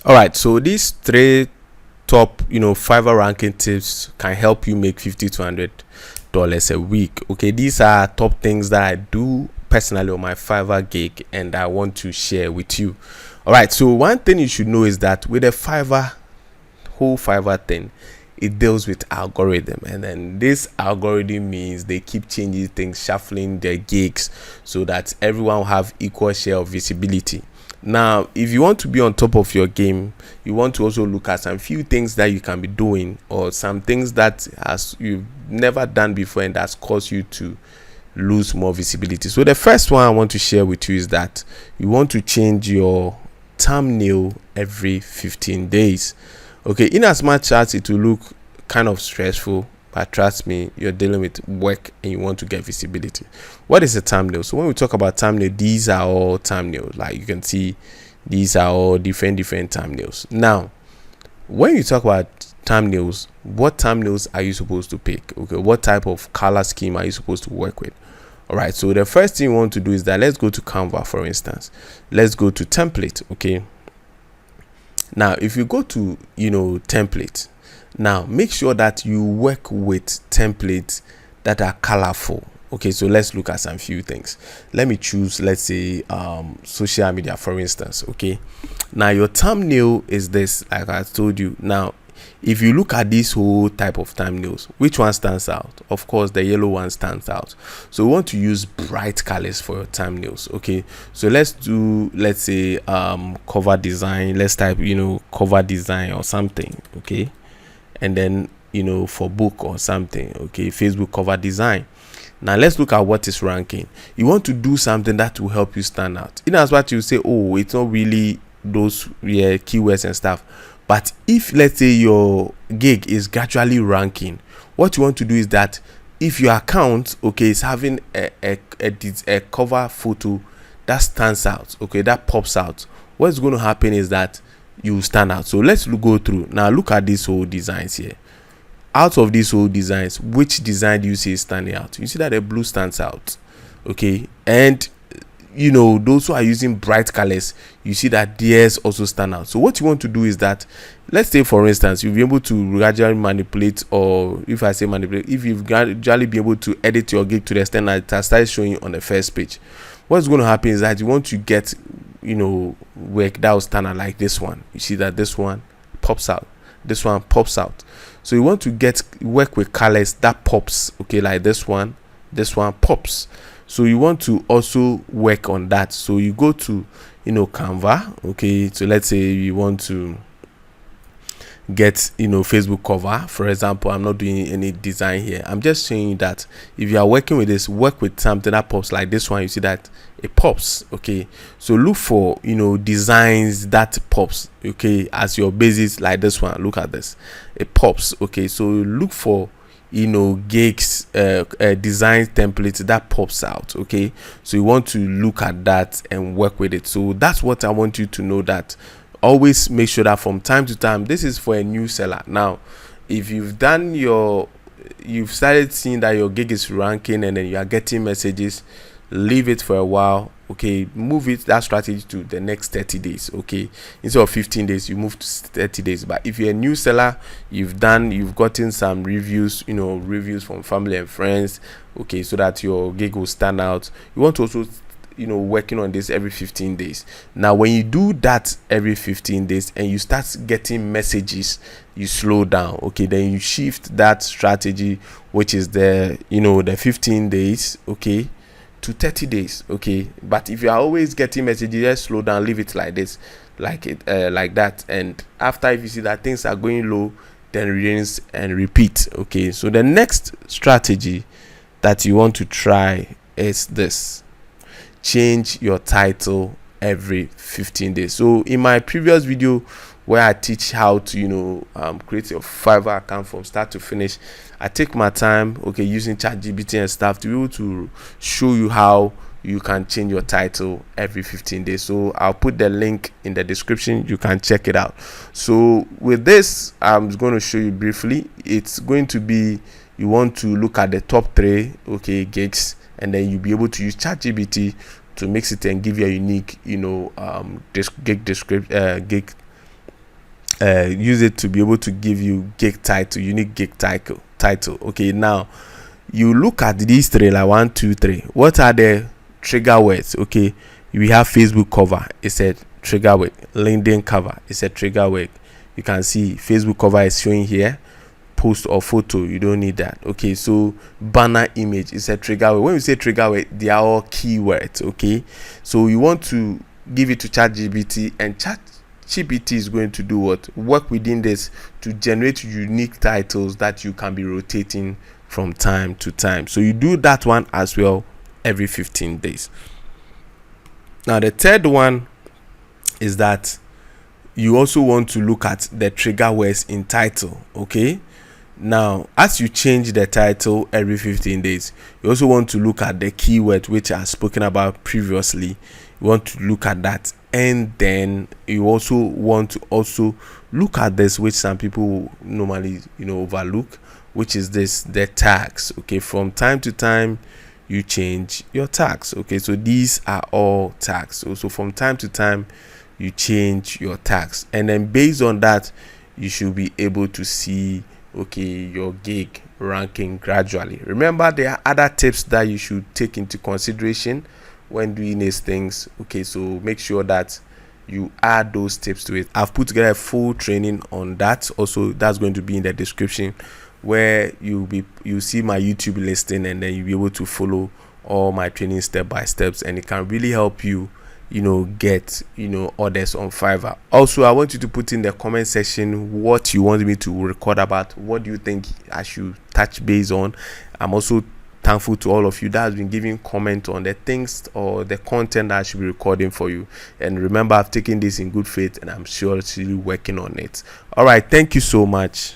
All right, so these three top Fiverr ranking tips can help you make $50 to $100 a week. Okay, these are top things that I do personally on my Fiverr gig and I want to share with you. All right, so one thing you should know is that with a whole Fiverr thing, it deals with algorithm, and then this algorithm means they keep changing things, shuffling their gigs so that everyone will have equal share of visibility. Now, if you want to be on top of your game, you want to also look at some few things that you can be doing, or some things that has you've never done before and that's caused you to lose more visibility. So the first one I want to share with you is that you want to change your thumbnail every 15 days. Okay, in as much as it will look kind of stressful, but trust me, you're dealing with work and you want to get visibility. What is a thumbnail? So when we talk about thumbnail, these are all thumbnails. Like you can see, these are all different thumbnails. Now, when you talk about thumbnails, what thumbnails are you supposed to pick? Okay, what type of color scheme are you supposed to work with? All right, so the first thing you want to do is that let's go to Canva, for instance. Let's go to template. Okay, now if you go to template, now make sure that you work with templates that are colorful. Okay, so let's look at some few things. Let me choose, let's say social media, for instance. Okay, now your thumbnail is this, like I told you. Now if you look at this whole type of thumbnails, which one stands out? Of course the yellow one stands out. So we want to use bright colors for your thumbnails. Okay, so let's say cover design. Let's type cover design or something. Okay, and then for book or something. Okay, Facebook cover design. Now let's look at what is ranking. You want to do something that will help you stand out. In as what you say, oh, it's not really those keywords and stuff. But if let's say your gig is gradually ranking, what you want to do is that if your account is having a cover photo that stands out, that pops out, what's going to happen is that you stand out. So let's go through now. Look at these whole designs here. Out of these whole designs, which design do you see is standing out? You see that the blue stands out. Okay, and those who are using bright colors, you see that theirs also stand out. So what you want to do is that, let's say for instance, you'll be able to gradually manipulate, or if I say manipulate, if you've gradually be able to edit your gig to the extent that it starts showing on the first page, what's going to happen is that you want to get work that will stand out like this one. You see that this one pops out, this one pops out. So you want to work with colors that pops, like this one pops. So you want to also work on that. So you go to Canva. Okay, so let's say you want to get Facebook cover, for example. I'm not doing any design here, I'm just saying that if you are working with this, work with something that pops like this one. You see that it pops. Okay, so look for designs that pops, as your basis, like this one. Look at this, it pops. Okay, so look for gigs design templates that pops out. Okay, so you want to look at that and work with it. So that's what I want you to know, that always make sure that from time to time, this is for a new seller. Now if you've started seeing that your gig is ranking and then you are getting messages, leave it for a while. Okay, move that strategy to the next 30 days. Okay, instead of 15 days, you move to 30 days. But if you're a new seller, you've gotten some reviews, reviews from family and friends, okay, so that your gig will stand out. You want to also working on this every 15 days. Now when you do that every 15 days and you start getting messages, you slow down. Okay, then you shift that strategy, which is the 15 days, okay, to 30 days. Okay, but if you are always getting messages, just slow down, leave it like this, like that. And after, if you see that things are going low, then rinse and repeat. Okay, so the next strategy that you want to try is this: change your title every 15 days. So in my previous video where I teach how to create your Fiverr account from start to finish, I take my time, using ChatGPT and stuff to be able to show you how you can change your title every 15 days. So I'll put the link in the description, you can check it out. So with this, I'm going to show you briefly. It's going to be, you want to look at the top 3 gigs, and then you'll be able to use ChatGPT to mix it and give you a unique gig use it to be able to give you gig title, unique gig title. Okay, now you look at these three, like 1, 2, 3. What are the trigger words? Okay, we have Facebook cover, it's a trigger word. LinkedIn cover, it's a trigger word. You can see Facebook cover is showing here. Post or photo, you don't need that. Okay, so banner image is a trigger word. When you say trigger word, they are all keywords. Okay, so you want to give it to ChatGPT, and ChatGPT is going to do what? Work within this to generate unique titles that you can be rotating from time to time. So you do that one as well every 15 days. Now the third one is that you also want to look at the trigger words in title. Okay, now as you change the title every 15 days, you also want to look at the keyword which I spoken about previously. You want to look at that, and then you also want to also look at this, which some people normally overlook, which is the tags. Okay, from time to time you change your tags. Okay, so these are all tags. So from time to time you change your tags, and then based on that you should be able to see your gig ranking gradually. Remember, there are other tips that you should take into consideration when doing these things. Okay, so make sure that you add those tips to it. I've put together a full training on that. Also, that's going to be in the description, where you see my YouTube listing, and then you'll be able to follow all my training step by steps, and it can really help you get orders on Fiverr. Also, I want you to put in the comment section what you want me to record about. What do you think I should touch base on? I'm also thankful to all of you that has been giving comment on the things or the content that I should be recording for you. And remember, I've taken this in good faith, and I'm sure it's really working on it. All right, thank you so much.